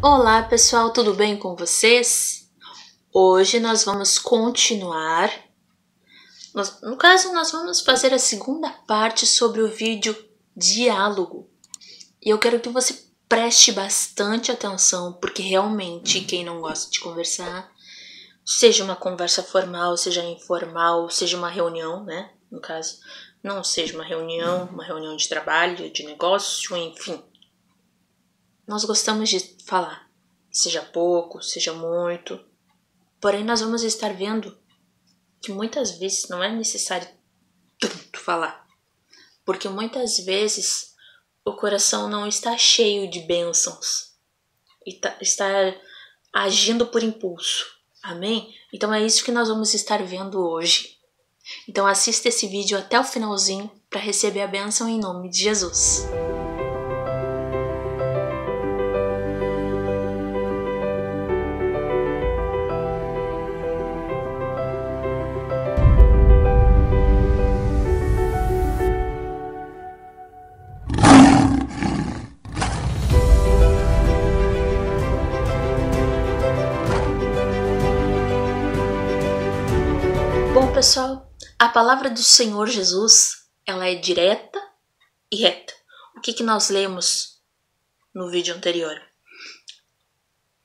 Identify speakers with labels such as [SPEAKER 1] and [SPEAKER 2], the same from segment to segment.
[SPEAKER 1] Olá pessoal, tudo bem com vocês? Hoje nós vamos continuar. No caso, nós vamos fazer a segunda parte sobre o vídeo diálogo. E eu quero que você preste bastante atenção, porque realmente quem não gosta de conversar, seja uma conversa formal, seja informal, seja uma reunião, né? No caso, não seja uma reunião de trabalho, de negócio, enfim. Nós gostamos de falar, seja pouco, seja muito. Porém, nós vamos estar vendo que muitas vezes não é necessário tanto falar. Porque muitas vezes o coração não está cheio de bênçãos. E está agindo por impulso. Amém? Então é isso que nós vamos estar vendo hoje. Então assista esse vídeo até o finalzinho para receber a bênção em nome de Jesus. Bom, pessoal, a palavra do Senhor Jesus, ela é direta e reta. O que nós lemos no vídeo anterior?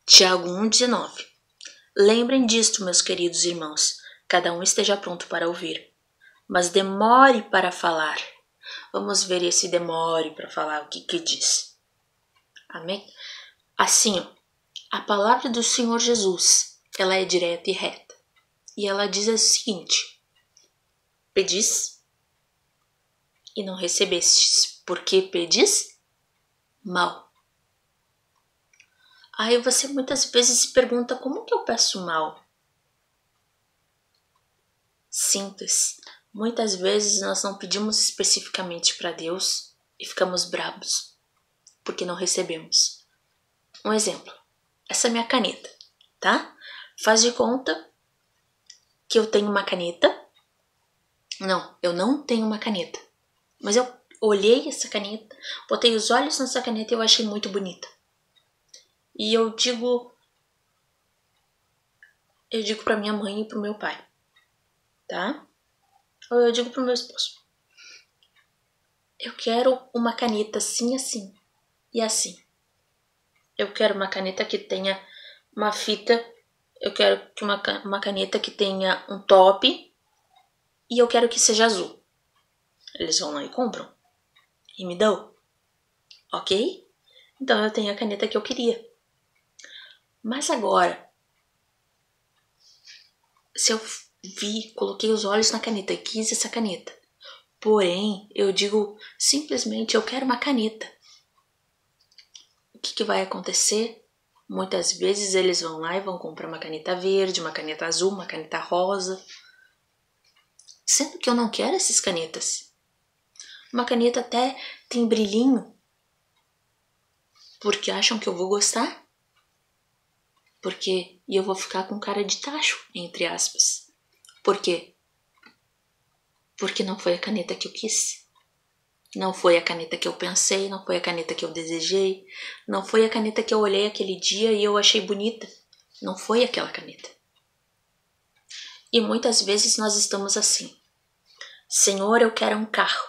[SPEAKER 1] Tiago 1,19. Lembrem disto, meus queridos irmãos, cada um esteja pronto para ouvir, mas demore para falar. Vamos ver esse demore para falar, o que diz. Amém? Assim, a palavra do Senhor Jesus, ela é direta e reta. E ela diz o seguinte: pedis e não recebestes, porque pedis mal. Aí você muitas vezes se pergunta, como que eu peço mal? Simples. Muitas vezes nós não pedimos especificamente para Deus e ficamos bravos porque não recebemos. Um exemplo, essa é minha caneta, tá? Faz de conta que eu tenho uma caneta. Não, eu não tenho uma caneta. Mas eu olhei essa caneta, botei os olhos nessa caneta e eu achei muito bonita. E eu digo para minha mãe e pro meu pai, tá? Ou eu digo pro meu esposo: eu quero uma caneta assim, assim e assim. Eu quero uma caneta que tenha uma fita. Eu quero que uma caneta que tenha um top. E eu quero que seja azul. Eles vão lá e compram. E me dão. Ok? Então eu tenho a caneta que eu queria. Mas agora, se eu coloquei os olhos na caneta e quis essa caneta, porém, eu digo simplesmente, eu quero uma caneta. O que vai acontecer? Muitas vezes eles vão lá e vão comprar uma caneta verde, uma caneta azul, uma caneta rosa. Sendo que eu não quero essas canetas. Uma caneta até tem brilhinho. Porque acham que eu vou gostar? E eu vou ficar com cara de tacho, entre aspas. Por quê? Porque não foi a caneta que eu quis. Não foi a caneta que eu pensei, não foi a caneta que eu desejei, não foi a caneta que eu olhei aquele dia e eu achei bonita. Não foi aquela caneta. E muitas vezes nós estamos assim: Senhor, eu quero um carro.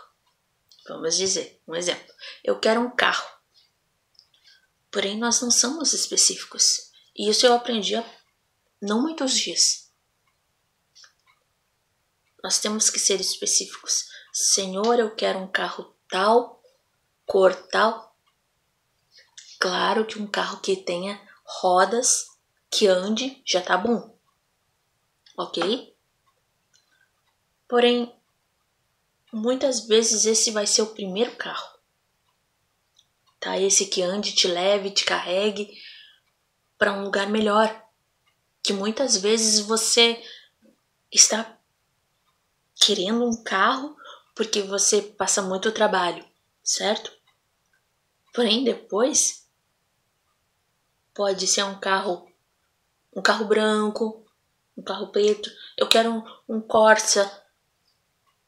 [SPEAKER 1] Vamos dizer, um exemplo. Eu quero um carro. Porém, nós não somos específicos. E isso eu aprendi há não muitos dias. Nós temos que ser específicos. Senhor, eu quero um carro tal, cor tal. Claro que um carro que tenha rodas, que ande, já tá bom. Ok? Porém, muitas vezes esse vai ser o primeiro carro. Tá? Esse que ande, te leve, te carregue para um lugar melhor. Que muitas vezes você está querendo um carro porque você passa muito trabalho, certo? Porém, depois pode ser um carro branco, um carro preto. Eu quero um Corsa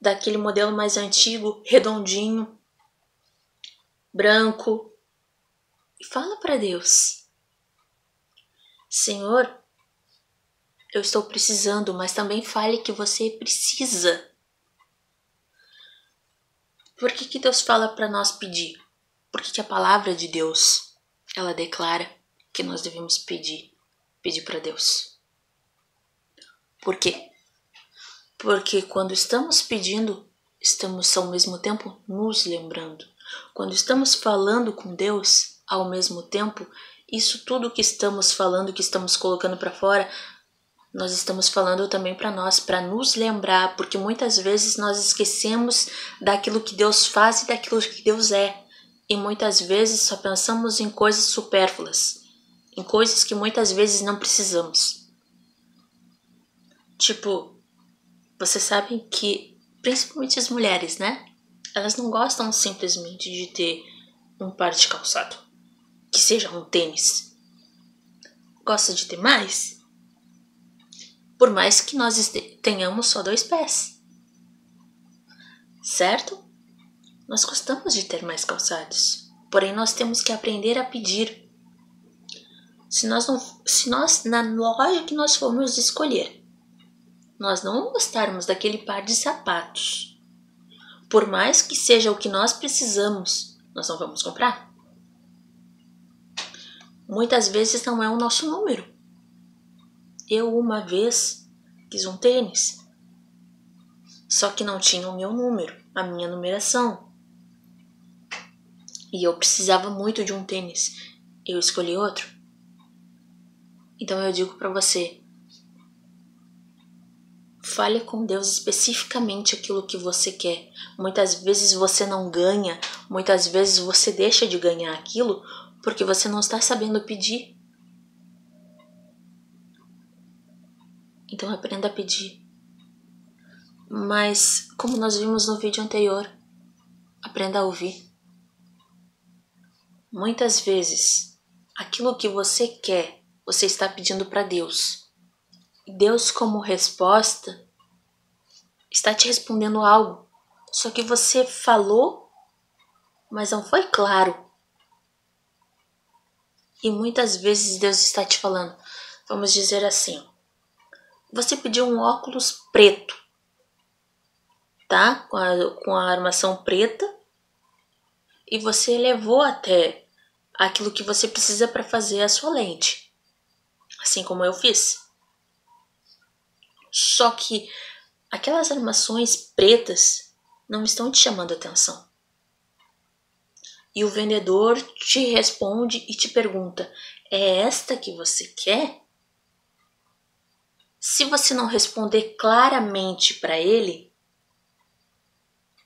[SPEAKER 1] daquele modelo mais antigo, redondinho, branco. E fala para Deus. Senhor, eu estou precisando, mas também fale que você precisa. Por que Deus fala para nós pedir? Porque a palavra de Deus, ela declara que nós devemos pedir para Deus. Por quê? Porque quando estamos pedindo, estamos ao mesmo tempo nos lembrando. Quando estamos falando com Deus, ao mesmo tempo, isso tudo que estamos falando, que estamos colocando para fora, nós estamos falando também para nós, para nos lembrar, porque muitas vezes nós esquecemos daquilo que Deus faz e daquilo que Deus é. E muitas vezes só pensamos em coisas supérfluas, em coisas que muitas vezes não precisamos. Tipo, vocês sabem que, principalmente as mulheres, né? Elas não gostam simplesmente de ter um par de calçado, que seja um tênis. Gosta de ter mais? Por mais que nós tenhamos só 2 pés. Certo? Nós gostamos de ter mais calçados. Porém, nós temos que aprender a pedir. Se nós, na loja que nós formos escolher, nós não gostarmos daquele par de sapatos, por mais que seja o que nós precisamos, nós não vamos comprar. Muitas vezes não é o nosso número. Eu uma vez quis um tênis, só que não tinha o meu número, a minha numeração. E eu precisava muito de um tênis. Eu escolhi outro. Então eu digo para você, fale com Deus especificamente aquilo que você quer. Muitas vezes você não ganha, muitas vezes você deixa de ganhar aquilo porque você não está sabendo pedir. Então aprenda a pedir. Mas, como nós vimos no vídeo anterior, aprenda a ouvir. Muitas vezes, aquilo que você quer, você está pedindo para Deus. E Deus, como resposta, está te respondendo algo. Só que você falou, mas não foi claro. E muitas vezes Deus está te falando, vamos dizer assim, você pediu um óculos preto, tá? Com a armação preta, e você levou até aquilo que você precisa para fazer a sua lente, assim como eu fiz. Só que aquelas armações pretas não estão te chamando a atenção. E o vendedor te responde e te pergunta, é esta que você quer? Se você não responder claramente para ele,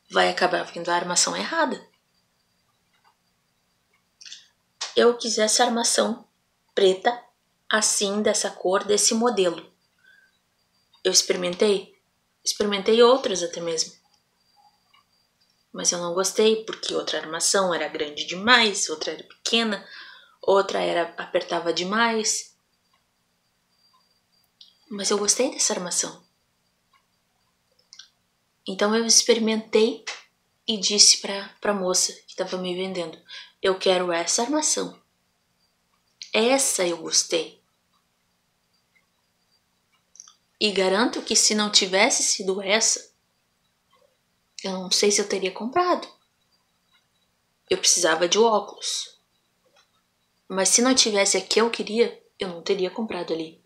[SPEAKER 1] vai acabar vindo a armação errada. Eu quisesse a armação preta, assim, dessa cor, desse modelo. Eu experimentei outras até mesmo. Mas eu não gostei, porque outra armação era grande demais, outra era pequena, outra apertava demais. Mas eu gostei dessa armação. Então eu experimentei e disse para a moça que estava me vendendo, eu quero essa armação. Essa eu gostei. E garanto que se não tivesse sido essa, eu não sei se eu teria comprado. Eu precisava de óculos. Mas se não tivesse a que eu queria, eu não teria comprado ali.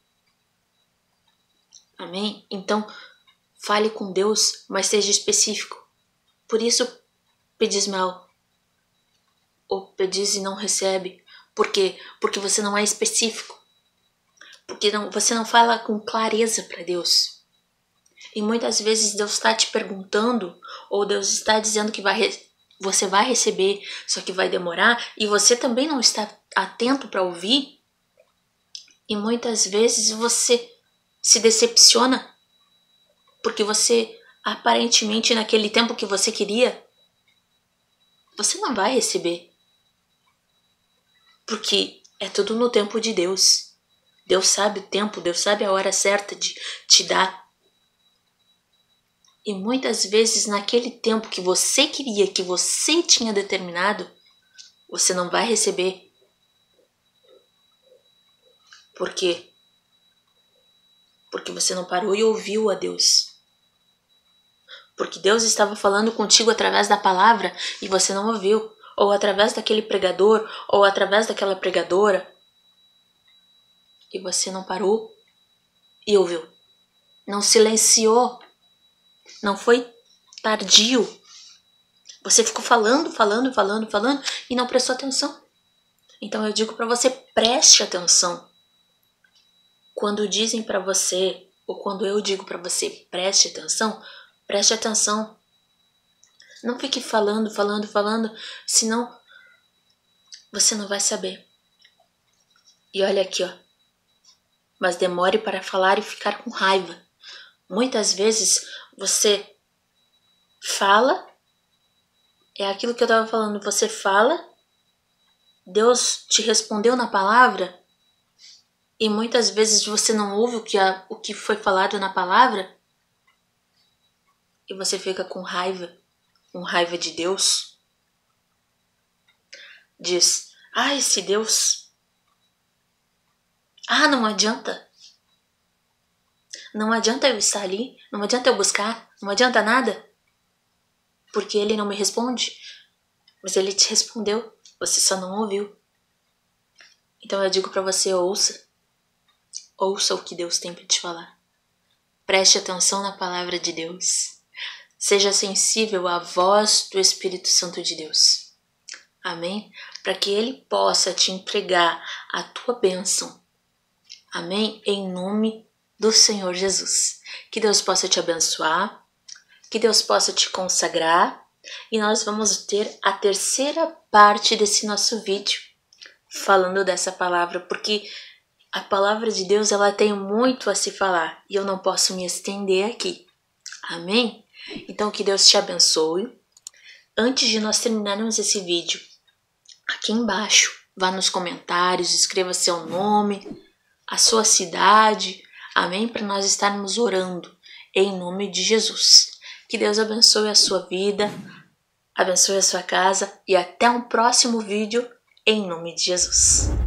[SPEAKER 1] Amém? Então, fale com Deus, mas seja específico. Por isso, pedis mal. Ou pedis e não recebe. Por quê? Porque você não é específico. Porque você não fala com clareza para Deus. E muitas vezes Deus está te perguntando, ou Deus está dizendo que você vai receber, só que vai demorar, e você também não está atento para ouvir. E muitas vezes você se decepciona, porque você, aparentemente, naquele tempo que você queria, você não vai receber. Porque é tudo no tempo de Deus. Deus sabe o tempo, Deus sabe a hora certa de te dar. E muitas vezes naquele tempo que você queria, que você tinha determinado, você não vai receber. Por quê? Porque você não parou e ouviu a Deus. Porque Deus estava falando contigo através da palavra e você não ouviu. Ou através daquele pregador, ou através daquela pregadora. E você não parou e ouviu. Não silenciou. Não foi tardio. Você ficou falando e não prestou atenção. Então eu digo para você, preste atenção. Quando dizem para você, ou quando eu digo para você, preste atenção. Não fique falando, senão você não vai saber. E olha aqui, ó. Mas demore para falar e ficar com raiva. Muitas vezes você fala, é aquilo que eu estava falando, você fala, Deus te respondeu na palavra, e muitas vezes você não ouve o que foi falado na palavra, e você fica com raiva de Deus. Diz, esse Deus, não adianta. Não adianta eu estar ali, não adianta eu buscar, não adianta nada. Porque ele não me responde. Mas ele te respondeu, você só não ouviu. Então eu digo para você, ouça o que Deus tem para te falar. Preste atenção na palavra de Deus. Seja sensível à voz do Espírito Santo de Deus. Amém? Para que ele possa te entregar a tua bênção. Amém? Em nome do Senhor Jesus. Que Deus possa te abençoar. Que Deus possa te consagrar. E nós vamos ter a terceira parte desse nosso vídeo. Falando dessa palavra. Porque a palavra de Deus, ela tem muito a se falar. E eu não posso me estender aqui. Amém? Então que Deus te abençoe. Antes de nós terminarmos esse vídeo, aqui embaixo, vá nos comentários, escreva seu nome, a sua cidade, amém? Para nós estarmos orando em nome de Jesus. Que Deus abençoe a sua vida, abençoe a sua casa e até um próximo vídeo em nome de Jesus.